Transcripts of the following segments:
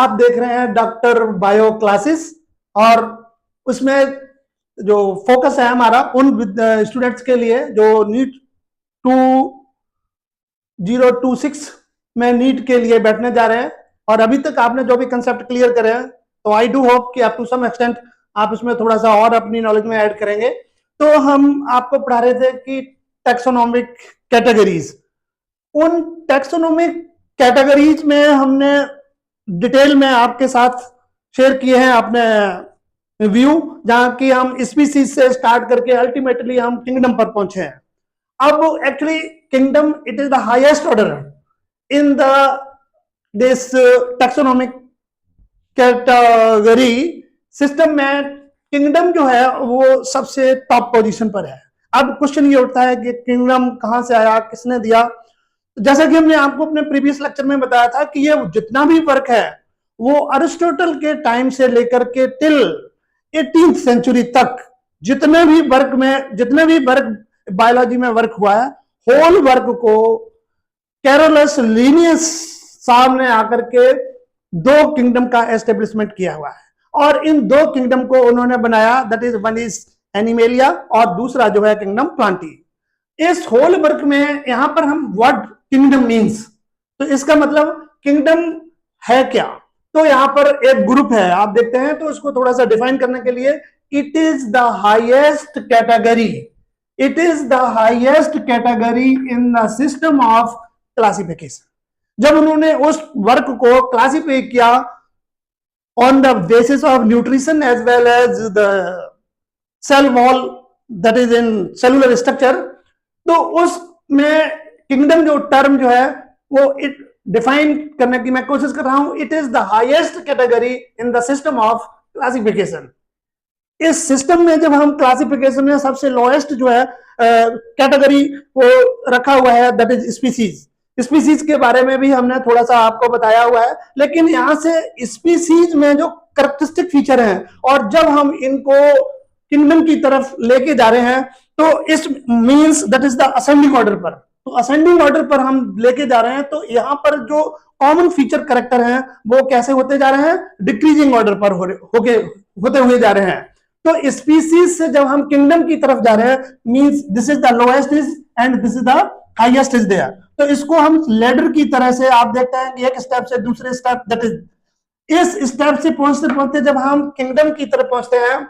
आप देख रहे हैं डॉक्टर बायो क्लासेस, और उसमें जो फोकस है हमारा उन स्टूडेंट्स के लिए जो नीट 2026 में नीट के लिए बैठने जा रहे हैं। और अभी तक आपने जो भी कंसेप्ट क्लियर करे हैं, तो आई डू होप कि अप टू सम एक्सटेंट आप इसमें थोड़ा सा और अपनी नॉलेज में ऐड करेंगे। तो हम आपको पढ़ा रहे थे कि टैक्सोनॉमिक कैटेगरीज, उन टैक्सोनॉमिक कैटेगरीज में हमने डिटेल में आपके साथ शेयर किए हैं अपने व्यू, जहां की हम स्पीसीज से स्टार्ट करके अल्टीमेटली हम किंगडम पर पहुंचे हैं। अब actually kingdom it is the highest order in the this taxonomic category system में। किंगडम जो है वो सबसे टॉप पोजीशन पर है। अब क्वेश्चन ये उठता है कि किंगडम कहां से आया, किसने दिया। जैसा कि हमने आपको अपने प्रीवियस लेक्चर में बताया था कि ये जितना भी वर्क है वो अरिस्टोटल के टाइम से लेकर के टिल 18th सेंचुरी तक जितने भी वर्क बायोलॉजी में वर्क हुआ है, होल वर्क को कैरोलस लीनियस साहब ने आकर के दो किंगडम का एस्टेब्लिशमेंट किया हुआ है, और इन दो किंगडम को उन्होंने बनाया, that is one is animalia और दूसरा जो है किंगडम प्लांटी। इस होल वर्क में यहां पर हम व्हाट किंगडम मींस, तो इसका मतलब किंगडम है क्या। तो यहां पर एक ग्रुप है, आप देखते हैं, तो इसको थोड़ा सा डिफाइन करने के लिए, it is the highest category, it is the highest category in the system of classification. जब उन्होंने उस वर्क को क्लासिफाई किया on the basis of nutrition as well as the cell wall, that is in cellular structure, तो उसमें kingdom जो term जो है वो इट डिफाइन करने की मैं कोशिश कर रहा हूं। It is the highest category in the system of classification. इस सिस्टम में जब हम क्लासिफिकेशन में सबसे लोएस्ट जो है कैटेगरी को रखा हुआ है, दैट इज स्पीसीज। स्पीसीज के बारे में भी हमने थोड़ा सा आपको बताया हुआ है, लेकिन यहां से स्पीसीज में जो कैरेक्टरिस्टिक फीचर हैं और जब हम इनको किंगडम की तरफ लेके जा रहे हैं, तो इस means that is the ascending order पर, तो असेंडिंग ऑर्डर पर हम लेके जा रहे हैं। तो यहां पर जो कॉमन फीचर कैरेक्टर हैं वो कैसे होते जा रहे हैं, डिक्रीजिंग ऑर्डर पर होते हुए जा रहे हैं। तो स्पीसीज से जब हम किंगडम की तरफ जा रहे हैं, means this is the lowest is and this is the highest is there. तो इसको हम लेडर की तरह से आप देखते हैं कि एक स्टेप से दूसरे स्टेप, दैट इज इस स्टेप से पहुंचते पहुंचते जब हम किंगडम की तरफ पहुंचते हैं,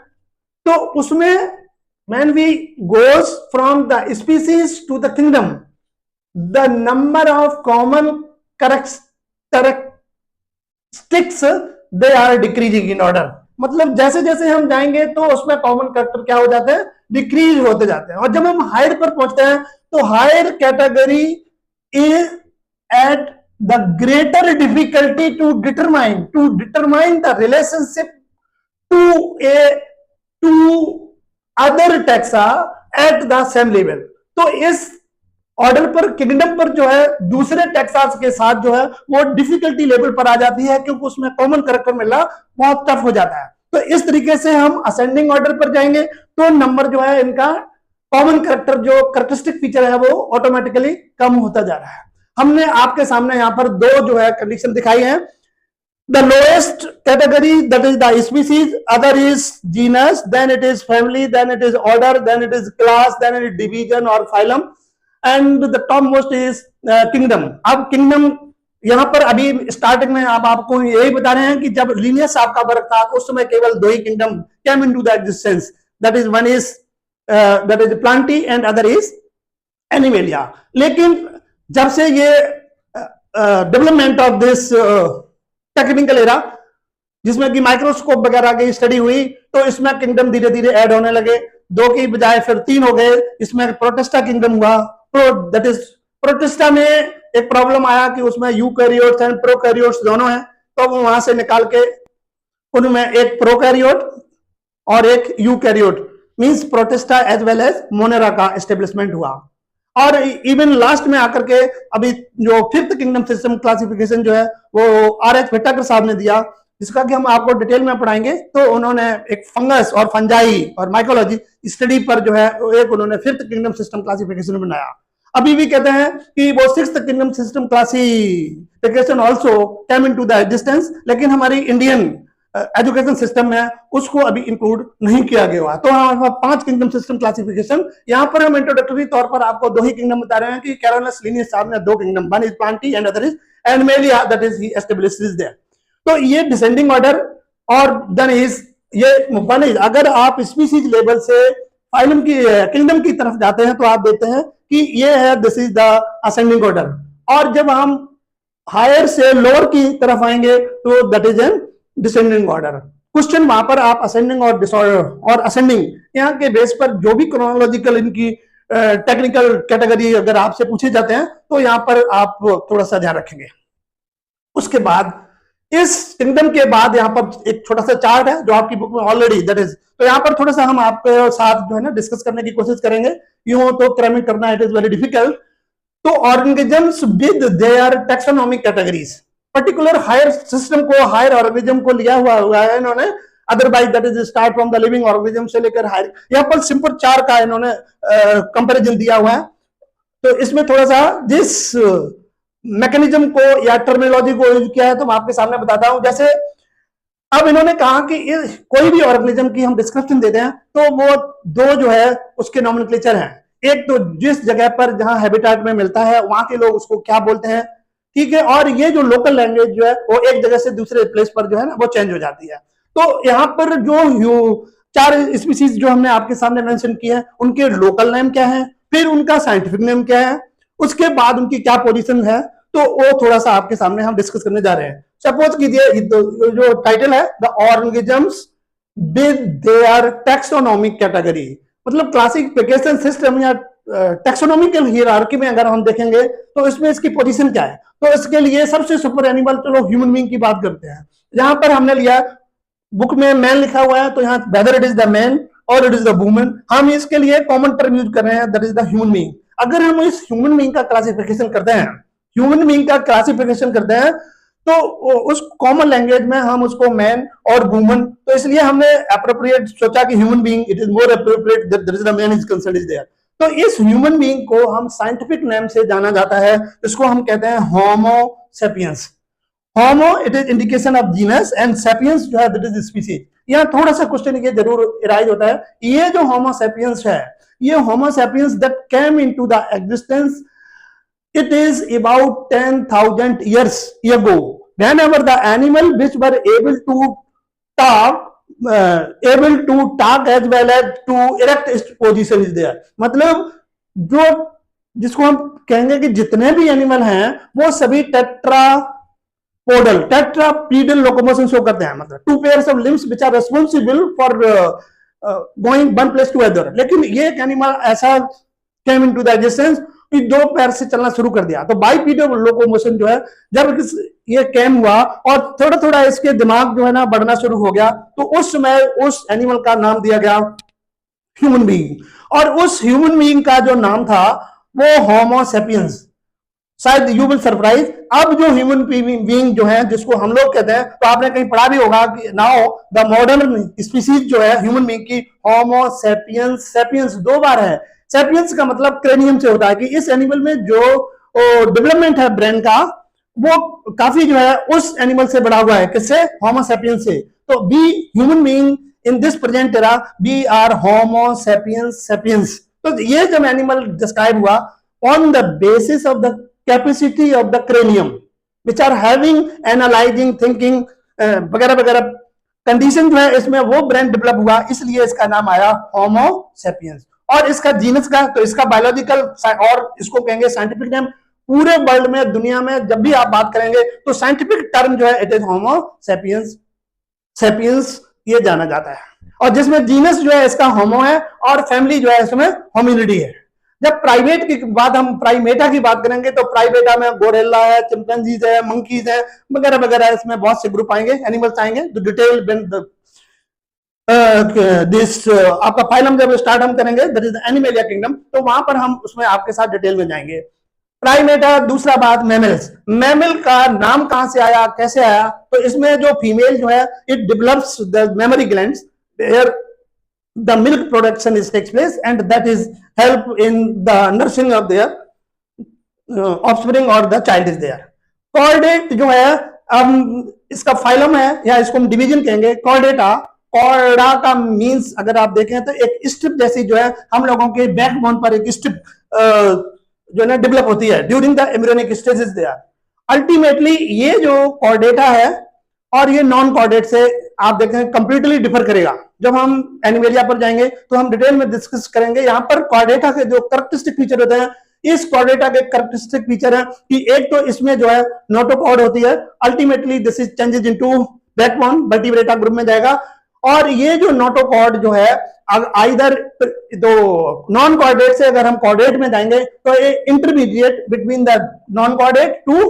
तो उसमें when we goes from the species to the kingdom, the number of common characteristics they are decreasing in order। मतलब जैसे जैसे हम जाएंगे तो उसमें कॉमन कैरेक्टर क्या हो जाते हैं, डिक्रीज होते जाते हैं। और जब हम हायर पर पहुंचते हैं तो higher category is at the greater difficulty to determine the relationship to other taxa at the same level. तो इस ऑर्डर पर, किंगडम पर जो है दूसरे टैक्सास के साथ जो है वो डिफिकल्टी लेवल पर आ जाती है, क्योंकि उसमें कॉमन कैरेक्टर मिलना बहुत टफ हो जाता है। तो इस तरीके से हम असेंडिंग ऑर्डर पर जाएंगे तो नंबर जो है इनका कॉमन कैरेक्टर जो कैरेक्टरिस्टिक फीचर है वो ऑटोमेटिकली कम होता जा रहा है। हमने आपके सामने यहां पर दो जो है कंडीशन दिखाई है। The lowest category, that is the species, other is genus, then it is family, then it is order, then it is class, then it is division or phylum, and the topmost is kingdom। अब kingdom यहाँ पर अभी starting में आप आपको यही बता रहे हैं कि जब लीनियस आपका वर्क था उस समय केवल दो ही kingdom came into the existence, that is one is Plantae and other is Animalia। लेकिन जब से ये development of this technical era, जिसमें कि माइक्रोस्कोप वगैरह की स्टडी हुई, तो इसमें किंगडम धीरे धीरे ऐड होने लगे। दो की बजाय फिर तीन हो गए। इसमें प्रोटिस्टा किंगडम हुआ। दैट इज प्रोटिस्टा में एक प्रॉब्लम आया कि उसमें यूकैरियोट्स एंड प्रोकैरियोट्स दोनों हैं, तो वो वहां से निकाल के उनमें एक प्रोकैरियोट और एक eukaryote means protista as well as monera का एस्टेब्लिशमेंट हुआ। और इवन लास्ट में आकर के अभी जो फिफ्थ किंगडम सिस्टम क्लासिफिकेशन जो है वो आर.एच. व्हिटेकर साहब ने दिया, जिसका कि हम आपको डिटेल में पढ़ाएंगे। तो उन्होंने एक फंगस और फंजाई और माइकोलॉजी स्टडी पर जो है एक उन्होंने फिफ्थ किंगडम सिस्टम क्लासिफिकेशन बनाया। अभी भी कहते हैं कि वो sixth kingdom system classification also came into the existence, लेकिन हमारी इंडियन एजुकेशन सिस्टम में उसको अभी इंक्लूड नहीं किया गया। तो हमारे पास 5 किंगडम सिस्टम क्लासिफिकेशन। यहाँ पर हम इंट्रोडक्टरी तौर पर आपको 2 ही किंगडम बता रहे हैं कि कैरोलस लिनियस साहब ने 2 kingdom, one is plantae and other is animalia, that is he establishes there. तो ये डिसेंडिंग ऑर्डर और देन इज ये वन इज, अगर आप स्पीसीज लेवल से फाइलम की किंगडम की तरफ जाते हैं तो आप देखते हैं कि ये है this is the ascending order, और जब हम हायर से लोअर की तरफ आएंगे तो that is an descending order. Question वहां पर आप असेंडिंग और डिसऑर्डर और असेंडिंग यहाँ के बेस पर जो भी क्रोनोलॉजिकल इनकी टेक्निकल कैटेगरी अगर आपसे पूछे जाते हैं तो यहाँ पर आप थोड़ा सा ध्यान रखेंगे। उसके बाद इस किंगडम के बाद यहाँ पर एक छोटा सा चार्ट है जो आपकी बुक में ऑलरेडी दैट इज, तो यहाँ पर थोड़ा सा हम आपके साथ जो है ना डिस्कस करने की कोशिश करेंगे। यूं तो क्रमिक करना इट इज वेरी डिफिकल्ट। तो organisms with their taxonomic categories, particular higher system को, हायर ऑर्गेनिज्म को लिया हुआ है इन्होंने, otherwise that is start from the living organism से लेकर हायर, यहाँ पर सिंपल 4 का इन्होंने कंपैरिजन दिया हुआ है। तो इसमें थोड़ा सा जिस मैकेनिज्म को या टर्मिनोलॉजी को यूज किया है तो मैं आपके सामने बताता हूं। जैसे अब इन्होंने कहा कि कोई भी ऑर्गेनिज्म की हम डिस्क्रिप्शन देते हैं तो वो 2 जो है उसके नॉमेनक्लेचर हैं। एक तो जिस जगह पर जहां हैबिटेट में मिलता है वहां के लोग उसको क्या बोलते हैं, ठीक है, और ये जो लोकल लैंग्वेज जो है वो एक जगह से दूसरे प्लेस पर जो है ना वो चेंज हो जाती है। तो यहाँ पर जो 4 स्पीसीज जो हमने आपके सामने मेंशन किए हैं उनके लोकल नेम क्या है, फिर उनका साइंटिफिक नेम क्या है, उसके बाद उनकी क्या पोजीशन है, तो वो थोड़ा सा आपके सामने हम डिस्कस करने जा रहे हैं। सपोज कीजिए जो टाइटल है the organisms with their taxonomic category, मतलब क्लासिफिकेशन सिस्टम या टैक्सोनॉमिकल हियरार्की में अगर हम देखेंगे तो इसमें इसकी पोजीशन क्या है। तो इसके लिए सबसे सुपर एनिमल, चलो ह्यूमन बीइंग की बात करते हैं। जहां पर हमने लिया बुक में मैन लिखा हुआ है तो यहाँ whether it is the man और इट इज द वुमन, हम इसके लिए कॉमन टर्म यूज कर रहे हैं that is the human being. अगर हम इस ह्यूमन बीइंग का क्लासिफिकेशन करते हैं, ह्यूमन बीइंग का क्लासिफिकेशन करते हैं तो उस कॉमन लैंग्वेज में हम उसको मैन और वुमन, तो इसलिए हमने अप्रोप्रिएट सोचा कि human being it is more appropriate that there is the man is concerned is there. तो इस ह्यूमन बीइंग को हम साइंटिफिक नेम से जाना जाता है, इसको हम कहते हैं homo sapiens. Homo it is indication of genus and sapiens जो है दैट इज स्पीसीज। यहाँ थोड़ा सा क्वेश्चन ये जरूर अराइज होता है, ये जो होमो सेपियंस है, ये homo sapiens that came into the existence it is about 10,000 years ago whenever the animal which were able to talk as well as to erect its position is there। मतलब जो जिसको हम कहेंगे कि जितने भी एनिमल हैं वो सभी टेट्रापीडल लोकोमोशन शो करते हैं, मतलब 2 pairs of limbs which are responsible for going one place to other। लेकिन ये एक एनिमल ऐसा came into the existence 2 पैर से चलना शुरू कर दिया। तो बाइपीडल लोकोमोशन जो है जब ये कैम हुआ और थोड़ा थोड़ा इसके दिमाग जो है ना बढ़ना शुरू हो गया, तो उस समय उस एनिमल का नाम दिया गया ह्यूमन बीइंग, और उस ह्यूमन बीइंग का जो नाम था वो होमो सेपियंस। शायद यू विल सरप्राइज, अब जो ह्यूमन बीइंग जो है जिसको हम लोग कहते हैं, तो आपने कहीं पढ़ा भी होगा कि नाउ द मॉडर्न स्पीसीज जो है ह्यूमन बीइंग की होमो सेपियंस, सेपियंस 2 बार है। सेपियंस का मतलब क्रेनियम से होता है कि इस एनिमल में जो डेवलपमेंट है ब्रेन का वो काफी जो है उस एनिमल से बढ़ा हुआ है, किससे, होमो सेपियंस से। तो we human being in this present era we are homo sapiens sapiens. तो ये जब एनिमल डिस्क्राइब हुआ on the basis of the capacity of the cranium which are having analysing thinking वगैरह वगैरह कंडीशन जो है इसमें वो ब्रेन डेवलप हुआ, इसलिए इसका नाम आया होमो सेपियंस। और इसका जीनस का, तो इसका बायोलॉजिकल और इसको कहेंगे साइंटिफिक नेम। पूरे वर्ल्ड में, दुनिया में जब भी आप बात करेंगे तो साइंटिफिक टर्म जो है it is homo sapiens, sapiens ये जाना जाता है। और जिसमें जीनस जो है इसका होमो है और फैमिली जो है इसमें होमिनिडी है। जब प्राइमेट की बात, हम प्राइमेटा की बात करेंगे तो प्राइमेटा में गोरिल्ला है, चिंपैंजीज है, मंकीज है वगैरह वगैरह, इसमें बहुत से ग्रुप आएंगे, एनिमल्स आएंगे। डिटेल दिस आपका फाइलम जब स्टार्ट हम करेंगे that is the animalia kingdom, तो वहां पर हम उसमें आपके साथ डिटेल में जाएंगे। प्राइमेटा, दूसरा बात मैमल्स, मैमल का नाम कहां से आया, कैसे आया, तो इसमें जो फीमेल जो है it develops the memory glands where the milk production is takes place and that is help in the nursing of their offspring और the child is there. Chordate जो है, इसका फाइलम है या इसको हम डिवीजन कहेंगे कॉर्डेटा। कॉर्डा का मींस अगर आप देखें तो एक स्ट्रिप जैसी जो है हम लोगों के बैकबोन पर एक स्ट्रिप जो है ना डेवलप होती है during the embryonic stages there. Ultimately ये जो कॉर्डेटा है और ये नॉन कॉर्डेट से आप देखें कंप्लीटली डिफर करेगा। जब हम एनिमेलिया पर जाएंगे तो हम डिटेल में डिस्कस करेंगे। यहाँ पर कॉर्डेटा के जो कैरेक्टरिस्टिक फीचर होते हैं, इस कॉर्डेटा के कैरेक्टरिस्टिक फीचर है कि एक तो इसमें जो है नोटोकॉर्ड होती है। Ultimately this is changes into backbone, vertebrata group में जाएगा। और ये जो नोटोकॉर्ड जो है आइदर तो नॉन कॉर्डेट से अगर हम कॉर्डेट में जाएंगे तो ये intermediate between the non chordate to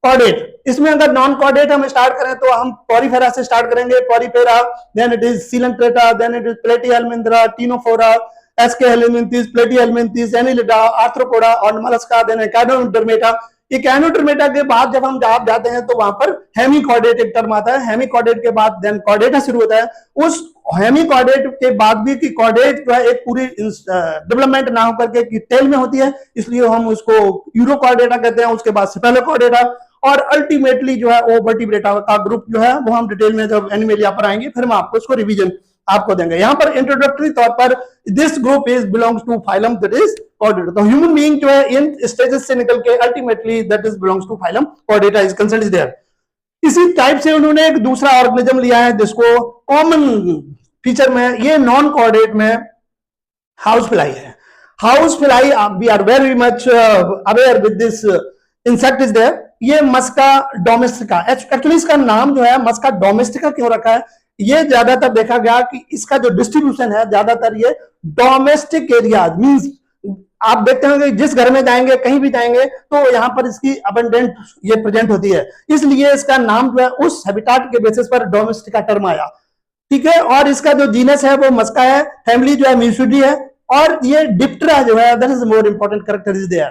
chordate. इसमें अगर नॉन कॉर्डेट हम स्टार्ट करें तो हम पॉरीफेरा से स्टार्ट करेंगे, porifera, then it is coelenterata, then it is platyhelminthes, ctenophora, aschelminthes, platyhelminthes, annelida, arthropoda और मोलस्का, देन एकाइनोडर्मेटा। इकाइनोडर्मेटा के बाद जब हम जाते हैं तो वहां पर हेमिकॉर्डेट एक टर्म आता है। हेमिकॉर्डेट के बाद देन कॉर्डेटा शुरू होता है। उस हेमिकॉर्डेट के बाद भी कि कॉर्डेट जो है एक पूरी डेवलपमेंट ना होकर के टेल में होती है, इसलिए हम उसको यूरोकॉर्डेटा कहते हैं। उसके बाद सेफेलोकॉर्डेटा और अल्टीमेटली जो है वो वर्टिब्रेटा का ग्रुप जो है वो हम डिटेल में जब एनिमेलिया पर आएंगे फिर हम आपको उसको रिवीजन आपको देंगे। यहाँ पर इंट्रोडक्टरी तौर पर this group is belongs to phylum that is chordata. तो ह्यूमन बीइंग जो है इन स्टेजेस से निकल के ultimately that is belongs to phylum chordata is concerned is there. इसी टाइप से उन्होंने एक दूसरा ऑर्गेनिज्म लिया है जिसको कॉमन फीचर में ये नॉन कॉर्डेट में हाउस फ्लाई है। House fly we are very much aware with this insect is there. ये मस्का डोमेस्टिका, एक्चुअली इसका नाम जो है मस्का डोमेस्टिका क्यों रखा है, ये ज्यादातर देखा गया कि इसका जो डिस्ट्रीब्यूशन है ज्यादातर ये डोमेस्टिक एरियाज मींस आप देखते हैं कि जिस घर में जाएंगे कहीं भी जाएंगे तो यहाँ पर इसकी अबंडेंट ये प्रेजेंट होती है, इसलिए इसका नाम जो है उस हैबिटाट के बेसिस पर डोमेस्टिका टर्म आया। ठीक है, और इसका जो जीनस है वो मस्का है, फैमिली जो है म्यूसिडी है। और ये डिप्टेरा जो है that is more important character is there,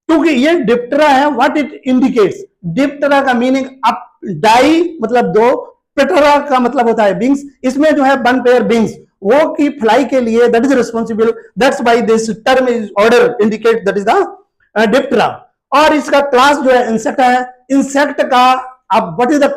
क्योंकि ये डिप्टेरा है। व्हाट इट इंडिकेट्स, डिप्टेरा का मीनिंग अप, डाई मतलब दो, पेटेरा का मतलब होता है विंग्स। इसमें जो है वन पेयर विंग्स वो की फ्लाई के लिए that is responsible, that's why this term is order indicate that is the Diptera. और इसका क्लास जो है इंसेक्ट है। इंसेक्ट का अब व्हाट इज द,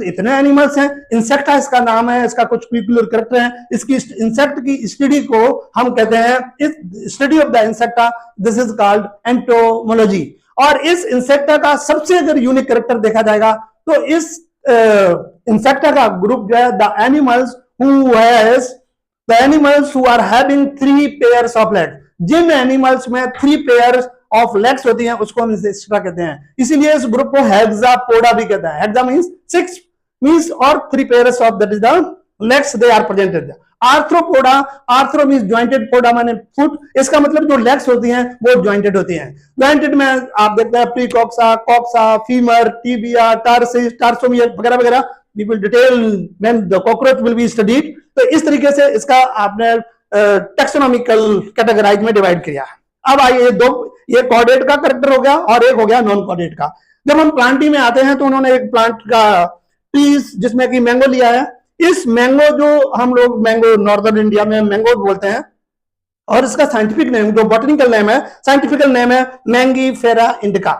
इतने एनिमल्स हैं, इंसेक्ट का इसका नाम है, इसका कुछ पीक्युलर कैरेक्टर है। इसकी इंसेक्ट की स्टडी को हम कहते हैं, इस study of the insecta this is called entomology. और इस इंसेक्टा का सबसे अगर यूनिक कैरेक्टर देखा जाएगा तो इस इंसेक्टा का ग्रुप जो है the animals who are having 3 pairs of legs, जिन एनिमल्स में 3 पेयर्स ऑफ लेग्स होती हैं उसको हम इंसेक्टा कहते हैं। इसीलिए इस ग्रुप को हेक्सापोडा भी कहता है। हेक्सा मींस 6 मींस और 3 pairs of that is the legs they are presented. Arthropoda, arthro means jointed, poda माने फुट, इसका मतलब जो लेग्स होती हैं वो जॉइंटेड होती हैं। जॉइंटेड में आप देखते हैं precoxa, coxa, femur, tibia, tarsus, tarsomere वगैरह वगैरह। We will detail when the cockroach will be studied. तो इस तरीके से इसका आपने टेक्सोनॉमिकल कैटेगराइज में डिवाइड किया। अब आइए दो, ये कॉर्डेट का कैरेक्टर हो गया और एक हो गया नॉन कॉर्डेट का। जब हम प्लांटी में आते हैं तो उन्होंने एक प्लांट का पीस जिसमें कि मैंगो लिया है। इस मैंगो जो हम लोग मैंगो नॉर्दर्न इंडिया में मैंगो बोलते हैं और इसका साइंटिफिक नेम जो बॉटनिकल नेम है, साइंटिफिकल नेम है मैंगीफेरा इंडिका।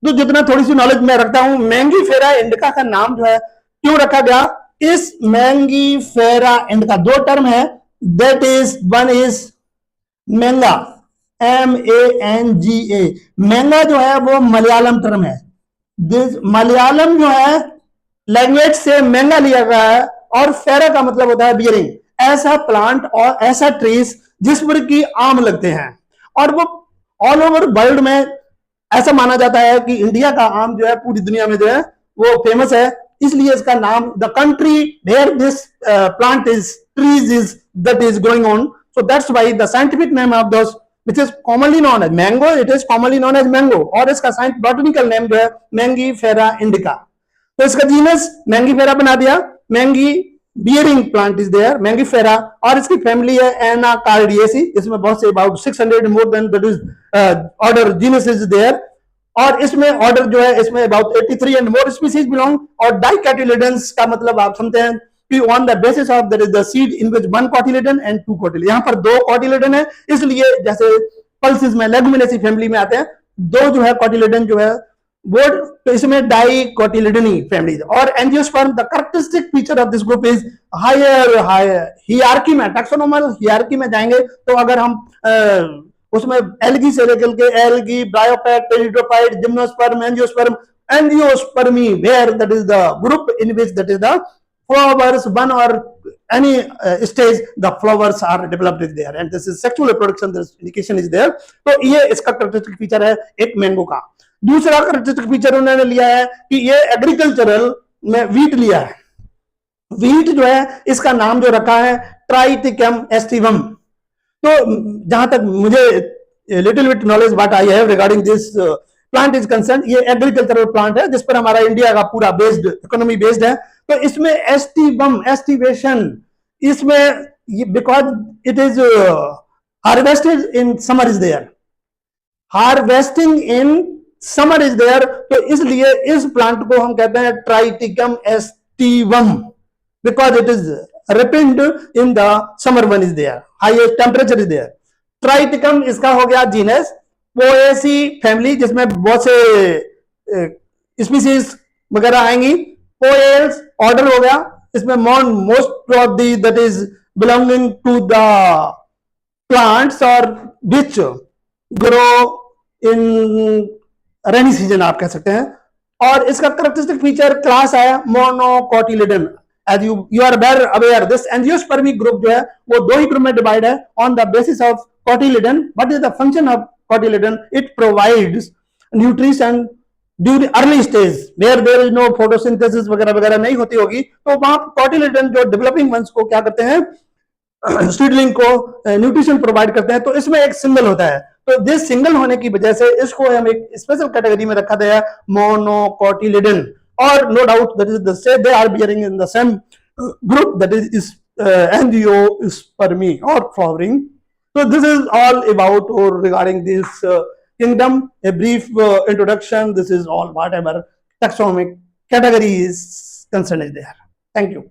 तो जितना थोड़ी सी नॉलेज मैं रखता हूं, मैंगीफेरा इंडिका का नाम जो है क्यों रखा गया, इस मैंगीफेरा इंडिका 2 टर्म है, that is one is manga, MANGA। Manga जो है वो मलयालम टर्म है। मलयालम जो है लैंग्वेज से मैंगा लिया गया है और फेरा का मतलब होता है बियरिंग, ऐसा प्लांट और ऐसा ट्रीज जिस पर की आम लगते हैं। और वो ऑल ओवर वर्ल्ड में ऐसा माना जाता है कि इंडिया का आम जो है पूरी दुनिया में जो है वो फेमस है, इसलिए इसका नाम the country where this plant is trees is that is growing on, so that's why the scientific name of those which is commonly known as mango, it is commonly known as mango। और इसका botanical name जो है Mangifera indica. तो इसका genus mangifera बना दिया, mangi bearing plant is there mangifera. और इसकी फैमिली है एनाकार्डियेसी, इसमें बहुत से about 600 more than that is order genus is there. और इसमें ऑर्डर जो है इसमें about 83 and more species belong. और डाइकैटिलिडन्स का मतलब आप समझते हैं on the basis of there is the seed in which 1 cotyledon and 2 cotyledon, यहाँ पर 2 cotyledon है, इसलिए जैसे पल्सिस में लेगुमिनेसी फैमिली में आते हैं दो जो है कोटिलिडन जो है वो, तो इसमें डाई कोटिलिडनी फैमिली। और angiosperm, the characteristic feature of this group is higher hierarchy में, टैक्सोनोमल हियरार्की में जाएंगे तो अगर हम उसमें एल्गी से लेकर के algae, bryophyte, pteridophyte, gymnosperm, angiosperm, angiospermae, where that is the group in which that is the flowers, one or any stage the flowers are developed is there, and this is sexual reproduction, this indication is there। तो ये इसका characteristic feature है एक mango का। दूसरा characteristic feature उन्होंने लिया है कि ये एग्रीकल्चरल में वीट लिया है। वीट जो है इसका नाम जो रखा है ट्राइटिकम एस्टिवम। तो जहां तक मुझे little bit knowledge what I have regarding this plant is concern, ये एग्रीकल्चरल प्लांट है जिस पर हमारा इंडिया का पूरा बेस्ड, इकोनॉमी बेस्ड है। तो इसमें एस्टिवम, एस्टिवेशन, इसमें because it is harvested in summer is there, harvesting in summer is there, तो इसलिए इस प्लांट को हम कहते हैं triticum aestivum, because it is ripened in the summer one is there, highest temperature is there. Triticum इसका हो गया जीनस, पोएसी फैमिली जिसमें बहुत से स्पीसीज वगैरह आएंगी। पोएल्स ऑर्डर हो गया, इसमें most of the that is belonging to the plants और which grow in rainy season आप कह सकते हैं। और इसका कैरेक्टरिस्टिक फीचर क्लास आया monocotyledon. As you are well aware this angiospermic group जो है वो दो ही ग्रुप में डिवाइड है on the basis of cotyledon. What is the function of cotyledon? It provides nutrition during early stage where there is no photosynthesis वगैरह वगैरह नहीं होती होगी, तो वहां कोटिलिडन जो डेवलपिंग वंस को क्या करते हैं, सीडलिंग को न्यूट्रिशन प्रोवाइड करते हैं। तो इसमें एक सिंगल होता है, तो दिस सिंगल होने की वजह से इसको हम एक स्पेशल कैटेगरी में रखा गया मोनोकोटिलिडन। और no doubt that is the same, they are bearing in the same group that is angiospermae और flowering. So this is all about or regarding this kingdom, a brief introduction. This is all whatever taxonomic category is concerned is there. Thank you.